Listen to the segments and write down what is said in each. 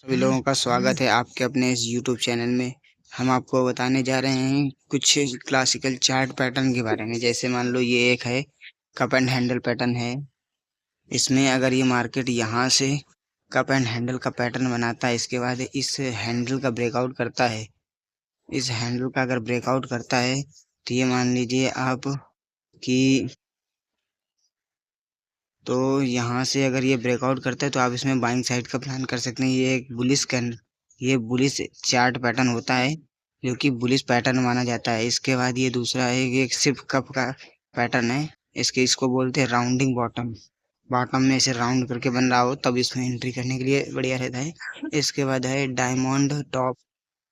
सभी लोगों का स्वागत है आपके अपने इस YouTube चैनल में। हम आपको बताने जा रहे हैं कुछ क्लासिकल चार्ट पैटर्न के बारे में। जैसे मान लो ये एक है कप एंड हैंडल पैटर्न है। इसमें अगर ये मार्केट यहाँ से कप एंड हैंडल का पैटर्न बनाता है, इसके बाद इस हैंडल का ब्रेकआउट करता है, इस हैंडल का अगर ब्रेकआउट करता है तो ये मान लीजिए आप कि तो यहाँ से अगर ये ब्रेकआउट करता है तो आप इसमें बाइंग साइड का प्लान कर सकते हैं। ये एक ये बुलिश चार्ट पैटर्न होता है जो कि बुलिश पैटर्न माना जाता है। इसके बाद ये दूसरा है, ये सिर्फ कप का पैटर्न है। इसको बोलते हैं राउंडिंग बॉटम। बॉटम में ऐसे राउंड करके बन रहा हो तब इसमें एंट्री करने के लिए बढ़िया रहता है। इसके बाद है डायमंड टॉप।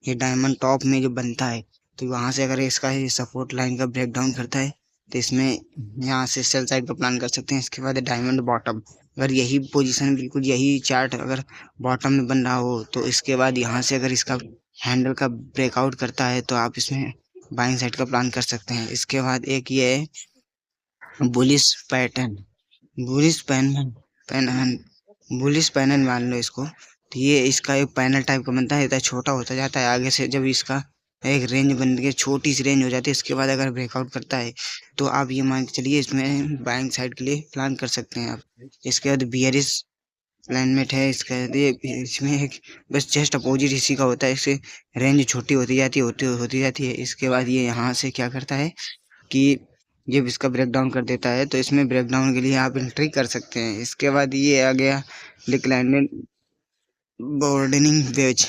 ये डायमंड टॉप में जो बनता है तो वहां से अगर इसका सपोर्ट लाइन का ब्रेक डाउन करता है तो इसमें यहाँ से सेल साइड का प्लान कर सकते हैं। इसके बाद डायमंड बॉटम, अगर यही पोजीशन बिल्कुल यही चार्ट अगर बॉटम में बन रहा हो तो इसके बाद यहाँ से अगर इसका हैंडल का ब्रेकआउट करता है तो आप इसमें बाइंग साइड का प्लान कर सकते हैं। इसके बाद एक ये है bullish pattern. Bullish panel bullish panel मान लो इसको। तो ये इसका एक पैनल टाइप का बनता है, इतना छोटा होता जाता है आगे से। जब इसका एक रेंज बन के छोटी सी रेंज हो जाती है, इसके बाद अगर ब्रेकआउट करता है तो आप ये मान के चलिए इसमें बाइंग साइड के लिए प्लान कर सकते हैं आप। इसके बाद बियरिश अलाइनमेंट है इसका। इसमें एक बस जस्ट अपोजिट इसी का होता है, इससे रेंज छोटी होती जाती है। इसके बाद ये यहाँ से क्या करता है कि ये इसका ब्रेक डाउन कर देता है, तो इसमें ब्रेक डाउन के लिए आप एंट्री कर सकते हैं। इसके बाद ये आ गया डिक्लाइनेड बॉर्डनिंग वेज।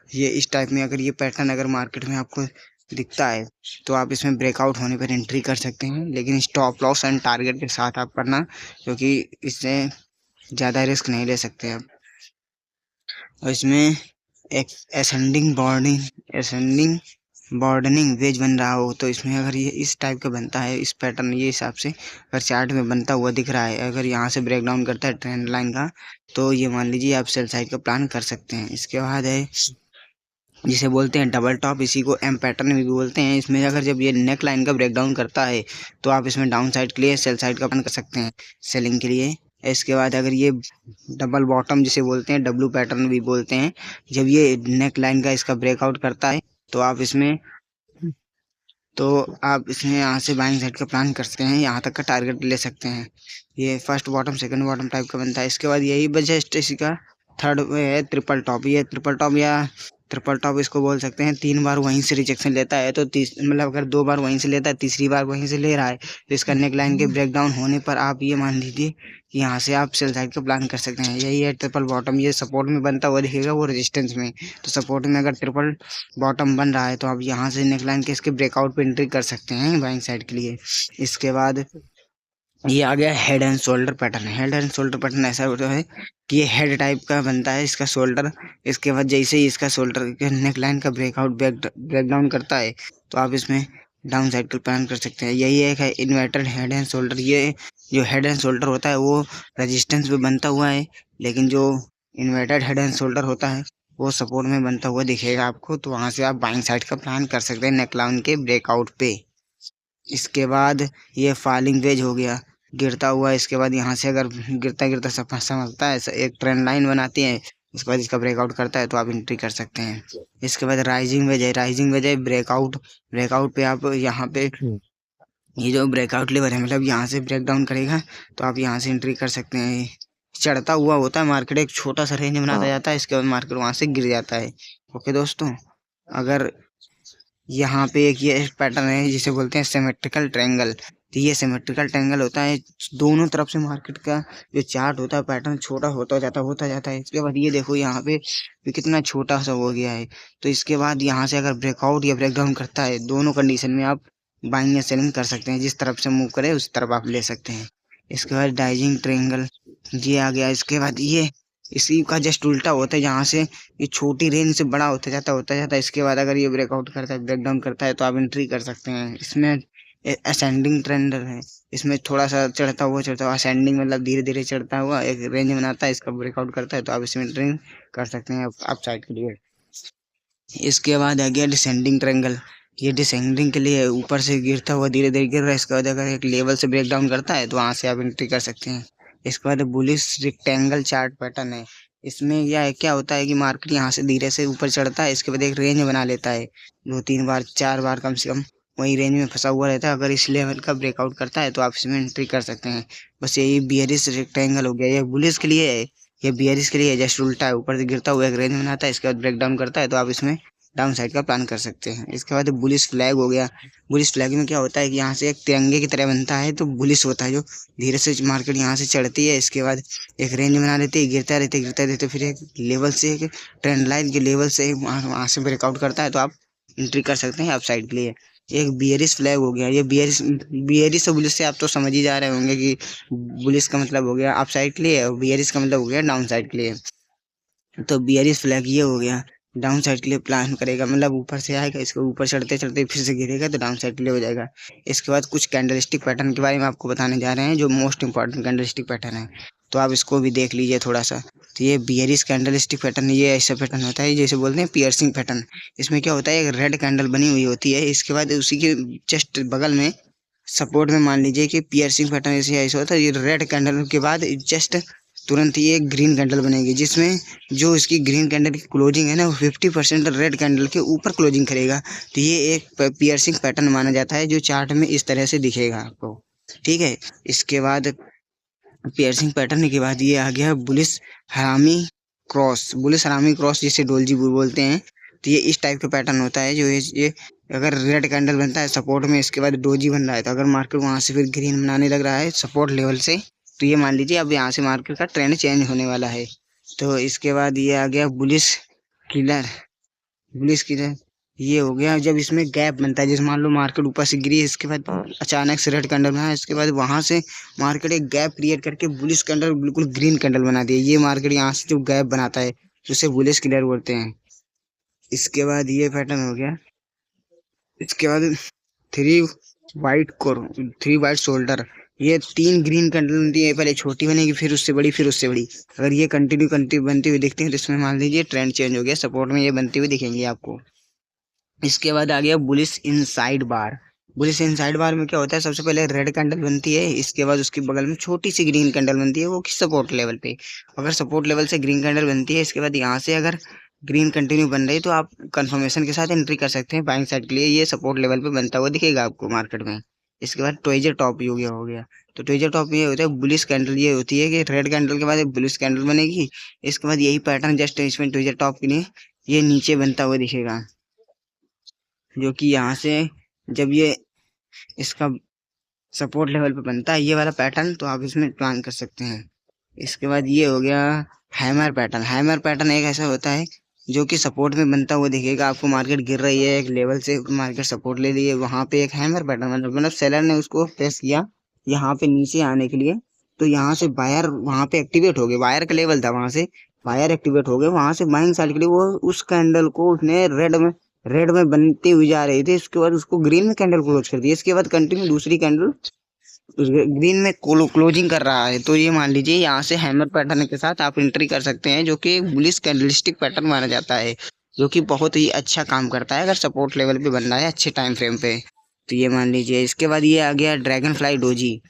ये इस टाइप में अगर ये पैटर्न अगर मार्केट में आपको दिखता है तो आप इसमें ब्रेकआउट होने पर एंट्री कर सकते हैं, लेकिन स्टॉप लॉस एंड टारगेट के साथ आप करना, क्योंकि इससे ज़्यादा रिस्क नहीं ले सकते आप। और इसमें एक असेंडिंग बॉर्डनिंग वेज बन रहा हो तो इसमें अगर ये इस टाइप का बनता है, इस पैटर्न ये हिसाब से अगर चार्ट में बनता हुआ दिख रहा है, अगर यहाँ से ब्रेक डाउन करता है ट्रेंड लाइन का, तो ये मान लीजिए आप सेल साइड का प्लान कर सकते हैं। इसके बाद है जिसे बोलते हैं डबल टॉप, इसी को एम पैटर्न भी बोलते हैं। इसमें अगर जब ये नेक लाइन का ब्रेक डाउन करता है तो आप इसमें डाउन साइड के लिए सेल साइड का प्लान कर सकते हैं सेलिंग के लिए। इसके बाद अगर ये डबल बॉटम जिसे बोलते हैं, डब्लू पैटर्न भी बोलते हैं, जब ये नेक लाइन का इसका ब्रेकआउट करता है तो आप इसमें यहाँ से बाइंग साइड का प्लान कर सकते हैं, यहाँ तक का टारगेट ले सकते हैं। ये first bottom second bottom type का बनता है। इसके बाद यही बजस्ट इसी का थर्ड में है ट्रिपल टॉप। ये ट्रिपल टॉप इसको बोल सकते हैं। 3 बार वहीं से रिजेक्शन लेता है तो मतलब अगर 2 बार वहीं से लेता है, तीसरी बार वहीं से ले रहा है, तो इसका नेक लाइन के ब्रेक डाउन होने पर आप ये मान लीजिए कि यहाँ से आप सेल साइड का प्लान कर सकते हैं। यही है ट्रिपल बॉटम। ये सपोर्ट में बनता हुआ दिखेगा, वो रेजिस्टेंस में। तो सपोर्ट में अगर ट्रिपल बॉटम बन रहा है तो आप यहाँ से नेक लाइन के इसके ब्रेकआउट पे एंट्री कर सकते हैं बाइंग साइड के लिए। इसके बाद ये आ गया head and shoulder pattern. Head and shoulder pattern ऐसा होता है कि ये हेड टाइप का बनता है, इसका शोल्डर। इसके बाद जैसे ही इसका शोल्डर नेक लाइन का ब्रेक डाउन करता है तो आप इसमें डाउन साइड का प्लान कर सकते हैं। यही एक है इन्वर्टेड हेड एंड शोल्डर। ये जो हेड एंड शोल्डर होता है वो रेजिस्टेंस पे बनता हुआ है, लेकिन जो इन्वर्टेड हेड एंड शोल्डर होता है वो सपोर्ट में बनता हुआ दिखेगा आपको, तो वहां से आप बाइंग साइड का प्लान कर सकते हैं नेक लाइन के ब्रेकआउट पे। इसके बाद ये फॉलिंग वेज हो गया, गिरता हुआ। इसके बाद यहाँ से अगर गिरता गिरता समझता है एक ट्रेंड लाइन बनाती है, इसके बाद इसका ब्रेकआउट करता है तो आप एंट्री कर सकते हैं। इसके बाद राइजिंग वेज है ब्रेकआउट पे आप यहाँ पे ये जो ब्रेकआउट लेवल है, मतलब यहाँ से ब्रेक डाउन करेगा तो आप यहाँ से एंट्री कर सकते हैं। चढ़ता हुआ होता है मार्केट, एक छोटा सा रेंज बनाता जाता है, इसके बाद मार्केट वहाँ से गिर जाता है। ओके दोस्तों, अगर यहाँ पे एक ये पैटर्न है जिसे बोलते हैं सिमेट्रिकल ट्रायंगल। तो ये सिमेट्रिकल ट्रायंगल होता है, दोनों तरफ से मार्केट का जो चार्ट होता है पैटर्न छोटा होता जाता है। इसके बाद ये देखो यहाँ पे कितना छोटा सा हो गया है। तो इसके बाद यहाँ से अगर ब्रेकआउट या ब्रेकडाउन करता है, दोनों कंडीशन में आप बाइंग या सेलिंग कर सकते हैं। जिस तरफ से मूव करे उस तरफ आप ले सकते हैं। इसके बाद डाइजिंग ट्रायंगल ये आ गया। इसके बाद ये इसी का जस्ट उल्टा होता है, जहाँ से ये छोटी रेंज से बड़ा होता जाता है। इसके बाद अगर ये ब्रेकआउट करता है, ब्रेकडाउन करता है तो आप एंट्री कर सकते हैं। इसमें असेंडिंग ट्रेंड है, इसमें थोड़ा सा चढ़ता हुआ असेंडिंग मतलब धीरे धीरे चढ़ता हुआ एक रेंज बनाता है, इसका ब्रेकआउट करता है तो आप इसमें एंट्री कर सकते हैं अप साइड के लिए। इसके बाद आ गया डिसेंडिंग ट्रायंगल। ये डिसेंडिंग के लिए ऊपर से गिरता हुआ धीरे धीरे गिर रहा है, इसके बाद अगर एक लेवल से ब्रेक डाउन करता है तो वहाँ से आप एंट्री कर सकते हैं। इसके बाद बुलिश रेक्टेंगल चार्ट पैटर्न है। इसमें क्या होता है कि मार्केट यहाँ से धीरे से ऊपर चढ़ता है, इसके बाद एक रेंज बना लेता है 2-3 बार 4 बार कम से कम वही रेंज में फंसा हुआ रहता है। अगर इस लेवल का ब्रेकआउट करता है तो आप इसमें एंट्री कर सकते हैं। बस यही बियरिश रेक्टेंगल हो गया, ये बुलिश के लिए है, ये बियरिश के लिए है, जस्ट उल्टा है, ऊपर से गिरता हुआ एक रेंज बनाता है, इसके बाद ब्रेक डाउन करता है तो आप इसमें डाउन साइड का प्लान कर सकते हैं। इसके बाद बुलिश फ्लैग हो गया। बुलिश फ्लैग में क्या होता है कि यहाँ से एक तिरंगे की तरह बनता है, तो बुलिश होता है जो धीरे से मार्केट यहाँ से चढ़ती है, इसके बाद एक रेंज बना लेती है, गिरता रहते फिर एक लेवल से एक ट्रेंड लाइन के लेवल से वहाँ से ब्रेकआउट करता है तो आप एंट्री कर सकते हैं अप साइड के लिए। एक बियरिश फ्लैग हो गया, ये बियरिश और बुलिश से आप तो समझ ही जा रहे होंगे कि बुलिश का मतलब हो गया अप साइड के लिए और बियरिश का मतलब हो गया डाउन साइड के लिए। तो बियरिश फ्लैग ये हो गया, डाउन साइड के लिए प्लान करेगा, मतलब ऊपर से आएगा, इसके ऊपर चढ़ते चढ़ते फिर से गिरेगा तो डाउन साइड के लिए हो जाएगा। इसके बाद कुछ कैंडलस्टिक पैटर्न के बारे में आपको बताने जा रहे हैं जो मोस्ट इंपॉर्टेंट कैंडलस्टिक पैटर्न है, तो आप इसको भी देख लीजिए थोड़ा सा। तो ये बियरिश कैंडलस्टिक पैटर्न, ये ऐसा पैटर्न होता है जैसे बोलते हैं पियर्सिंग पैटर्न। इसमें क्या होता है, एक रेड कैंडल बनी हुई होती है, इसके बाद उसी के जस्ट बगल में सपोर्ट में मान लीजिए कि पियर्सिंग पैटर्न ऐसे होता है, ये रेड कैंडल के बाद जस्ट तुरंत ही एक ग्रीन कैंडल बनेगी, जिसमें जो इसकी ग्रीन कैंडल की क्लोजिंग है ना वो 50% रेड कैंडल के ऊपर क्लोजिंग करेगा। तो ये एक पियर्सिंग पैटर्न माना जाता है जो चार्ट में इस तरह से दिखेगा आपको, ठीक है। इसके बाद पियर्सिंग पैटर्न के बाद ये आ गया बुलिश हरामी क्रॉस, जिसे डोलजी बोलते हैं। तो ये इस टाइप का पैटर्न होता है जो ये अगर रेड कैंडल बनता है सपोर्ट में, इसके बाद डोजी बन रहा है, तो अगर मार्केट वहां से फिर ग्रीन बनाने लग रहा है सपोर्ट लेवल से, तो ये मान लीजिए अब यहाँ से मार्केट का ट्रेंड चेंज होने वाला है। तो इसके बाद ये आ गया किलर बुलिश किलर ये हो गया जब इसमें गैप बनता है, जैसे मान लो मार्केट ऊपर से गिरी, इसके बाद अचानक से रेड कैंडल बना, इसके बाद वहां से मार्केट एक गैप क्रिएट करके बुलिश कैंडल बिल्कुल ग्रीन कैंडल बना दिया, ये मार्केट यहाँ से जो गैप बनाता है तो उसे बुलिश किलर बोलते हैं। इसके बाद ये पैटर्न हो गया। इसके बाद थ्री वाइट शोल्डर, ये 3 ग्रीन कैंडल बनती है, पहले छोटी बनेगी फिर उससे बड़ी फिर उससे बड़ी। अगर ये कंटिन्यू बनती हुई दिखती है तो इसमें मान लीजिए ट्रेंड चेंज हो गया, सपोर्ट में ये बनती हुई दिखेंगी आपको। इसके बाद आ गया बुलिश इनसाइड बार। बुलिश इनसाइड बार में क्या होता है, सबसे पहले रेड कैंडल बनती है, इसके बाद उसके बगल में छोटी सी ग्रीन कैंडल बनती है, वो किस सपोर्ट लेवल पे। अगर सपोर्ट लेवल से ग्रीन कैंडल बनती है, इसके बाद यहाँ से अगर ग्रीन कंटिन्यू बन रही तो आप कंफर्मेशन के साथ एंट्री कर सकते हैं बाइंग साइड के लिए, ये सपोर्ट लेवल पे बनता हुआ दिखेगा आपको मार्केट में। इसके बाद ट्वेजर टॉप हो गया। तो ट्वेजर टॉप ये होता है बुलिश कैंडल, ये होती है कि रेड कैंडल के बाद एक बुलिश कैंडल बनेगी, इसके बाद यही पैटर्न जस्ट इसमें ट्वेजर टॉप के लिए ये नीचे बनता हुआ दिखेगा, जो कि यहाँ से जब ये इसका सपोर्ट लेवल पे बनता है ये वाला पैटर्न, तो आप इसमें प्लान कर सकते हैं। इसके बाद ये हो गया हैमर पैटर्न एक ऐसा होता है जो कि सपोर्ट में बनता हुआ दिखेगा आपको, मार्केट गिर रही है एक लेवल से, मार्केट सपोर्ट ले लिए, वहां पे एक हैमर पैटर्न मतलब सेलर ने उसको प्रेस किया यहाँ पे नीचे आने के लिए, तो यहाँ से बायर वहां पे एक्टिवेट हो गए, बायर का लेवल था वहां से बायर एक्टिवेट हो गए, वहां से बाइंग साइड के लिए वो उस कैंडल को उसने रेड में बनती हुई जा रही थी, इसके बाद उसको ग्रीन में कैंडल क्लोज कर दिया, इसके बाद कंटिन्यू दूसरी कैंडल ग्रीन में क्लोजिंग कर रहा है। तो ये मान लीजिए यहाँ से हैमर पैटर्न के साथ आप एंट्री कर सकते हैं, जो कि बुलिश कैंडलस्टिक पैटर्न माना जाता है, जो कि बहुत ही अच्छा काम करता है अगर सपोर्ट लेवल पे बन रहा है अच्छे टाइम फ्रेम पे। तो ये मान लीजिए। इसके बाद ये आ गया ड्रैगन फ्लाई डोजी,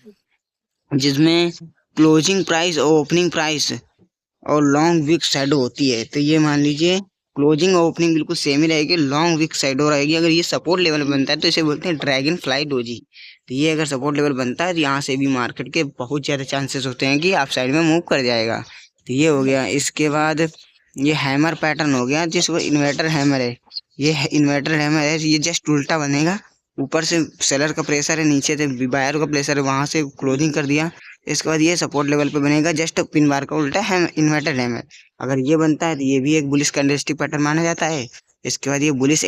जिसमें क्लोजिंग प्राइस और ओपनिंग प्राइस और लॉन्ग विक शैडो होती है। तो ये मान लीजिए क्लोजिंग और ओपनिंग बिल्कुल सेम ही रहेगी, लॉन्ग विक शैडो रहेगी। अगर ये सपोर्ट लेवल बनता है तो इसे बोलते हैं ड्रैगन फ्लाई डोजी। तो ये अगर सपोर्ट लेवल बनता है तो यहाँ से भी मार्केट के बहुत ज़्यादा चांसेस होते हैं कि आप साइड में मूव कर जाएगा। तो ये हो गया। इसके बाद ये हैमर पैटर्न हो गया, जिसको इन्वर्टर हैमर है। ये इन्वर्टर हैमर है, ये जस्ट उल्टा बनेगा, ऊपर से सेलर का प्रेशर है, नीचे से बायर का प्रेशर है, वहां से क्लोजिंग कर दिया। इसके बाद ये सपोर्ट लेवल पे बनेगा, जस्ट पिन बार का उल्टा है इन्वर्टर हैमर। अगर ये बनता है तो ये भी एक बुलिश कैंडलस्टिक पैटर्न माना जाता है। इसके बाद ये बुलिश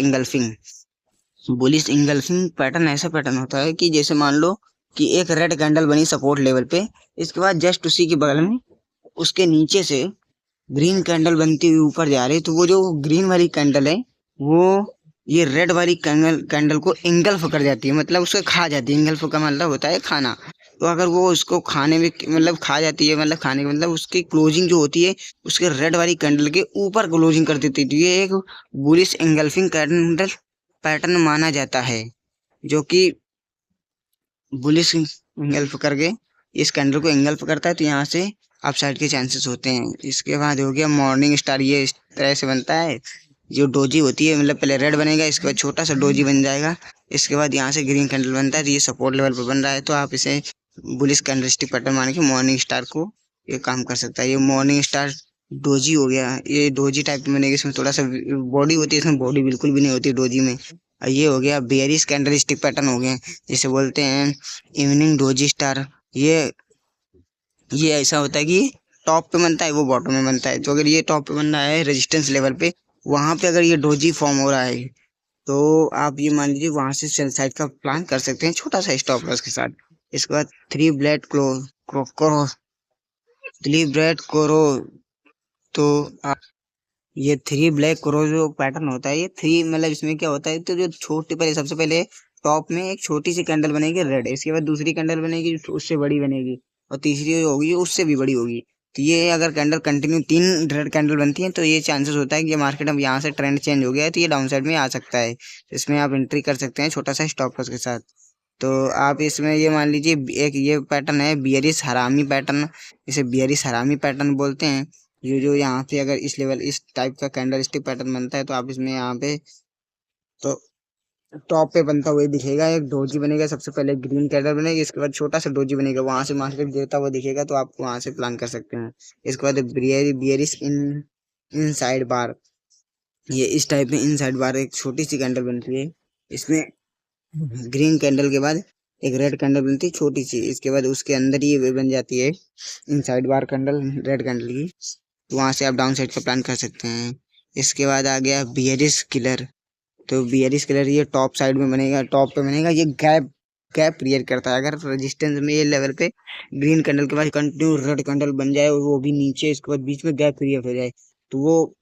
इंगल्फिंग पैटर्न ऐसा पैटर्न होता है कि जैसे मान लो कि एक रेड कैंडल बनी सपोर्ट लेवल पे, इसके बाद जस्ट उसी के बगल में उसके नीचे से ग्रीन कैंडल बनती हुई ऊपर जा रही, तो वो जो ग्रीन वाली कैंडल है वो ये रेड वाली कैंडल को इंगल्फ कर जाती है, मतलब उसको खा जाती है। इंगल्फ का मतलब होता है खाना। तो अगर वो उसको खाने में मतलब खा जाती है, मतलब खाने का मतलब उसकी क्लोजिंग जो होती है उसके रेड वाली कैंडल के ऊपर क्लोजिंग कर देती है। ये एक बुलिश इंगल्फिंग कैंडल पैटर्न माना जाता है, जो कि बुलिश इंगल्फ करके इस कैंडल को इंगल्फ करता है। तो यहाँ से अपसाइड के चांसेस होते हैं। इसके बाद हो गया मॉर्निंग स्टार, ये इस तरह से बनता है। जो डोजी होती है मतलब पहले रेड बनेगा, इसके बाद छोटा सा डोजी बन जाएगा, इसके बाद यहाँ से ग्रीन कैंडल बनता है। तो ये सपोर्ट लेवल पर बन रहा है, तो आप इसे बुलिश कैंडलस्टिक पैटर्न मान के मॉर्निंग स्टार को ये काम कर सकता है। ये मॉर्निंग स्टार डोजी हो गया, ये डोजी टाइप में बनेगी, इसमें थोड़ा सा बॉडी होती है, इसमें बॉडी बिल्कुल भी नहीं होती डोजी में। ये हो गया बेयरिश कैंडलस्टिक पैटर्न हो गया, जिसे बोलते हैं इवनिंग डोजी स्टार। ये ऐसा होता है कि टॉप पे बनता है, वो बॉटम में बनता है। तो अगर ये टॉप पे बन रहा है रेजिस्टेंस लेवल पे, वहां पे अगर ये डोजी फॉर्म हो रहा है, तो आप ये मान लीजिए वहां से सेल साइड का प्लान कर सकते हैं छोटा सा स्टॉप लॉस के साथ। इसके बाद three blade crow three blade crow तो आप ये थ्री ब्लैक क्रो जो पैटर्न होता है, ये थ्री मतलब इसमें क्या होता है, तो जो छोटी पहले सबसे पहले टॉप में एक छोटी सी कैंडल बनेगी रेड, इसके बाद दूसरी कैंडल बनेगी उससे बड़ी बनेगी, और तीसरी जो होगी उससे भी बड़ी होगी। तो ये अगर कैंडल कंटिन्यू 3 रेड कैंडल बनती है, तो ये चांसेस होता है कि ये मार्केट अब यहाँ से ट्रेंड चेंज हो गया है, तो ये डाउन साइड में आ सकता है। इसमें आप एंट्री कर सकते हैं छोटा सा स्टॉप लॉस के साथ। तो आप इसमें ये मान लीजिए एक ये पैटर्न है बियरिश हरामी पैटर्न, इसे बियरिश हरामी पैटर्न बोलते हैं। ये जो यहाँ पे अगर इस लेवल इस टाइप का कैंडल स्टिक पैटर्न बनता है, तो आप इसमें यहाँ पे तो टॉप पे बनता हुआ दिखेगा, एक डोजी बनेगा, सबसे पहले ग्रीन कैंडल बनेगी, इसके बाद छोटा सा डोजी बनेगा, वहां से मार्केट गिरता हुआ दिखेगा, तो आप वहां से प्लान कर सकते हैं। इसके बाद बियरिश इन साइड बार, ये इस टाइप में इन साइड बार एक छोटी सी कैंडल बनती है, इसमें ग्रीन कैंडल के बाद एक रेड कैंडल बनती है छोटी सी, इसके बाद उसके अंदर ही ये बन जाती है इनसाइड बार कैंडल रेड कैंडल की। तो वहां से आप डाउन साइड का प्लान कर सकते हैं। इसके बाद आ गया बियरिश किलर। तो बियरिश किलर ये टॉप साइड में बनेगा, टॉप पे बनेगा, ये गैप गैप क्रिएट करता है। अगर रेजिस्टेंस में ये लेवल पे ग्रीन कैंडल के बाद कंटिन्यू रेड कैंडल बन जाए और वो भी नीचे, इसके बाद बीच में गैप क्रिएट हो जाए, तो वो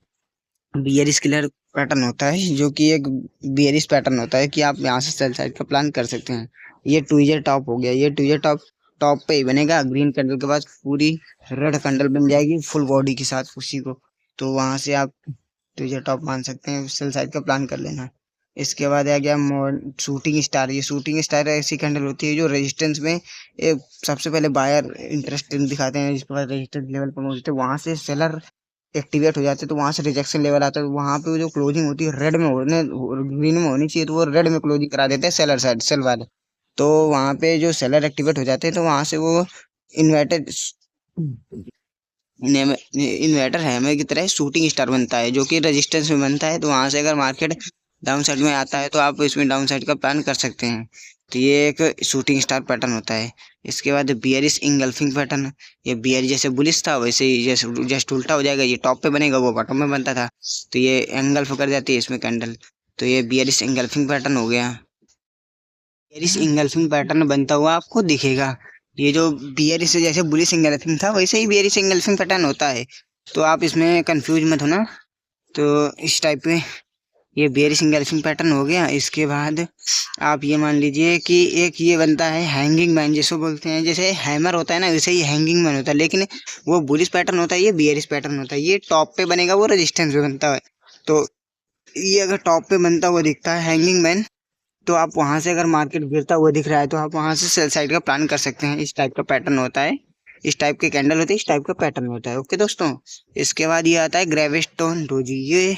बियरिश किलर पैटर्न होता है, जो कि एक बियरिश पैटर्न होता है कि आप यहाँ से सेल साइड का प्लान कर सकते हैं। ये ट्विजर टॉप हो गया, ये ट्विजर टॉप टॉप पे ही बनेगा, ग्रीन कैंडल के बाद पूरी रेड कैंडल बन जाएगी फुल बॉडी के साथ उसी को, तो वहां से आप ट्विजर टॉप मान सकते हैं, सेल साइड का प्लान कर लेना। इसके बाद आ गया शूटिंग स्टार। ये शूटिंग स्टार ऐसी कैंडल होती है जो रेजिस्टेंस में सबसे पहले बायर इंटरेस्ट दिखाते हैं, जिसके बाद रेजिस्टेंस लेवल पर पहुंचते हैं, वहां से सेलर एक्टिवेट हो जाते हैं, तो वहां से रिजेक्शन लेवल आता है, तो वहां पे जो क्लोजिंग होती है रेड में होने ग्रीन में होनी चाहिए, तो वो रेड में क्लोजिंग करा देते हैं सेलर साइड सेल वाले। तो वहां पे जो सेलर एक्टिवेट हो जाते हैं, तो वहां से वो इन्वर्टेड इन्वर्टर हैमर की तरह शूटिंग स्टार बनता है, जो कि रेजिस्टेंस में बनता है। तो वहां से अगर मार्केट डाउन साइड में आता है, तो आप इसमें डाउन साइड का प्लान कर सकते हैं। तो ये एक शूटिंग स्टार पैटर्न होता है। इसके बाद बियरिश इंगल्फिंग पैटर्न, ये बियर जैसे बुलिश था वैसे ही जैसे जस्ट उल्टा हो जाएगा, ये टॉप पे बनेगा वो बॉटम में बनता था, तो ये एंगल्फ कर जाती है इसमें कैंडल, तो ये बियरिश इंगल्फिंग पैटर्न हो गया। बियरिश इंगल्फिंग पैटर्न बनता हुआ आपको दिखेगा। ये जो बियरिश जैसे बुलिश इंगल्फिंग था, वैसे ही बियरिश इंगल्फिंग पैटर्न होता है, तो आप इसमें कंफ्यूज मत होना। तो इस टाइप में ये बेयरिश इंगल्फिंग पैटर्न हो गया। इसके बाद आप ये मान लीजिए कि एक ये बनता है हैंगिंग मैन, जिसको बोलते हैं, जैसे हैमर होता है ना वैसे ही हैंगिंग मैन होता है, लेकिन वो बुलिश पैटर्न होता है, ये बेयरिश पैटर्न होता है। ये टॉप पे बनेगा, वो रेजिस्टेंस पे बनता है। तो ये अगर टॉप पे बनता हुआ दिखता है हैंगिंग मैन, तो आप वहां से अगर मार्केट गिरता हुआ दिख रहा है, तो आप वहां से सेल साइड का प्लान कर सकते हैं। इस टाइप का पैटर्न होता है, इस टाइप के कैंडल होते हैं, इस टाइप का पैटर्न होता है। ओके दोस्तों, इसके बाद ये आता है ग्रेविस्टोन डोजी। ये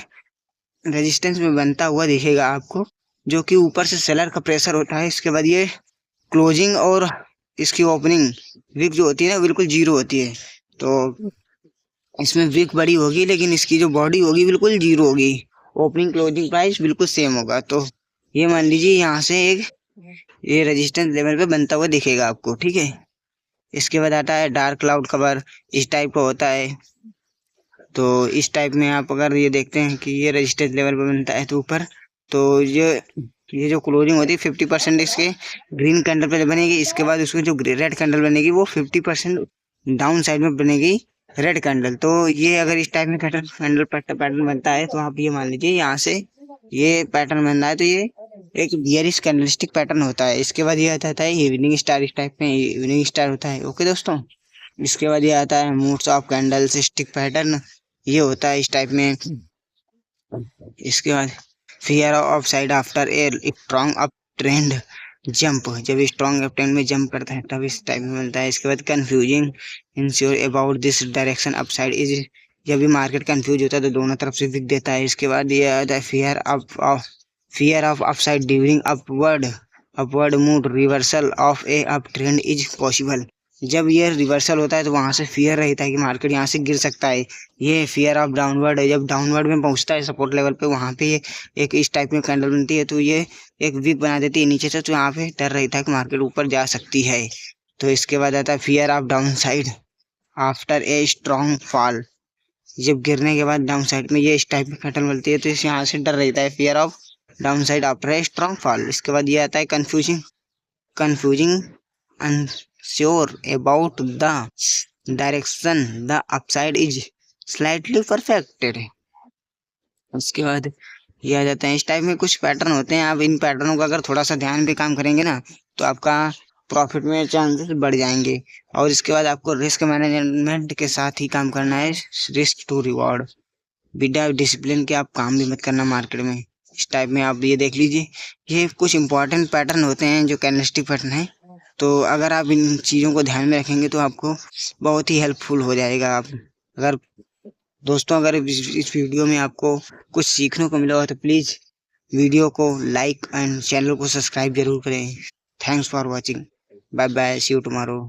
रेजिस्टेंस में बनता हुआ दिखेगा आपको, जो कि ऊपर से सेलर का प्रेशर होता है। इसके बाद ये क्लोजिंग और इसकी ओपनिंग विक जो होती है ना बिल्कुल जीरो होती है, तो इसमें विक बड़ी होगी, लेकिन इसकी जो बॉडी होगी बिल्कुल जीरो होगी, ओपनिंग क्लोजिंग प्राइस बिल्कुल सेम होगा। तो ये मान लीजिए यहाँ से एक ये रेजिस्टेंस लेवल पे बनता हुआ दिखेगा आपको, ठीक है। इसके बाद आता है डार्क क्लाउड कवर, इस टाइप का होता है। तो इस टाइप में आप अगर ये देखते हैं कि ये रेजिस्टेंस लेवल पे बनता है, तो ऊपर तो ये जो क्लोजिंग होती है 50% इसके ग्रीन कैंडल पे बनेगी, इसके बाद उसकी जो रेड कैंडल बनेगी वो 50% डाउन साइड में बनेगी रेड कैंडल। तो ये अगर इस टाइप में कैंडल पैटर्न बनता है, तो आप ये मान लीजिए यहाँ से ये पैटर्न बन रहा है, तो ये एक बियरिश कैंडलस्टिक पैटर्न होता है। इसके बाद ये आता है इवनिंग स्टार, इस टाइप में इवनिंग स्टार होता है। ओके दोस्तों, इसके बाद ये आता है moods of candles stick pattern, ये होता है इस टाइप में। इसके बाद fear of side after a strong up trend, jump, जब स्ट्रॉन्ग अपट्रेंड में जंप करता है तब इस टाइप में मिलता है। इसके बाद confusing ensure about this direction upside is, जब भी मार्केट कंफ्यूज होता है तो दोनों तरफ से विक देता है। इसके बाद ये आता है fear of upside during upward mood reversal of A up trend is possible, जब ये रिवर्सल होता है तो वहां से फियर रहता है कि मार्केट यहाँ से गिर सकता है। ये फियर ऑफ डाउनवर्ड है, जब डाउनवर्ड में पहुंचता है सपोर्ट लेवल पे वहां पे ये एक इस टाइप में कैंडल बनती है तो ये एक वीक बना देती है नीचे से, तो यहाँ पे डर रहता है कि मार्केट ऊपर जा सकती है। तो इसके बाद आता है fear of down side after a strong fall, जब गिरने के बाद डाउन साइड में ये इस टाइप में कैंडल बनती है तो इस यहाँ से डर रहता है, fear of down side after a strong fall. इसके बाद ये आता है confusing unsure about the direction the upside is slightly perfected। उसके बाद ये आ जाता है, इस टाइप में कुछ पैटर्न होते हैं, आप इन पैटर्नों का अगर थोड़ा सा ध्यान पे काम करेंगे ना तो आपका प्रॉफिट में चांसेस बढ़ जाएंगे। और इसके बाद आपको रिस्क मैनेजमेंट के साथ ही काम करना है, रिस्क टू रिवॉर्ड, बिना डिसिप्लिन के आप काम भी मत करना मार्केट में। इस टाइप में आप ये देख लीजिए, ये कुछ इंपॉर्टेंट पैटर्न होते हैं जो कैंडलस्टिक पैटर्न है, तो अगर आप इन चीज़ों को ध्यान में रखेंगे तो आपको बहुत ही हेल्पफुल हो जाएगा। आप अगर दोस्तों अगर इस वीडियो में आपको कुछ सीखने को मिला हो तो प्लीज़ वीडियो को लाइक एंड चैनल को सब्सक्राइब जरूर करें। Thanks for watching, bye bye, see you tomorrow.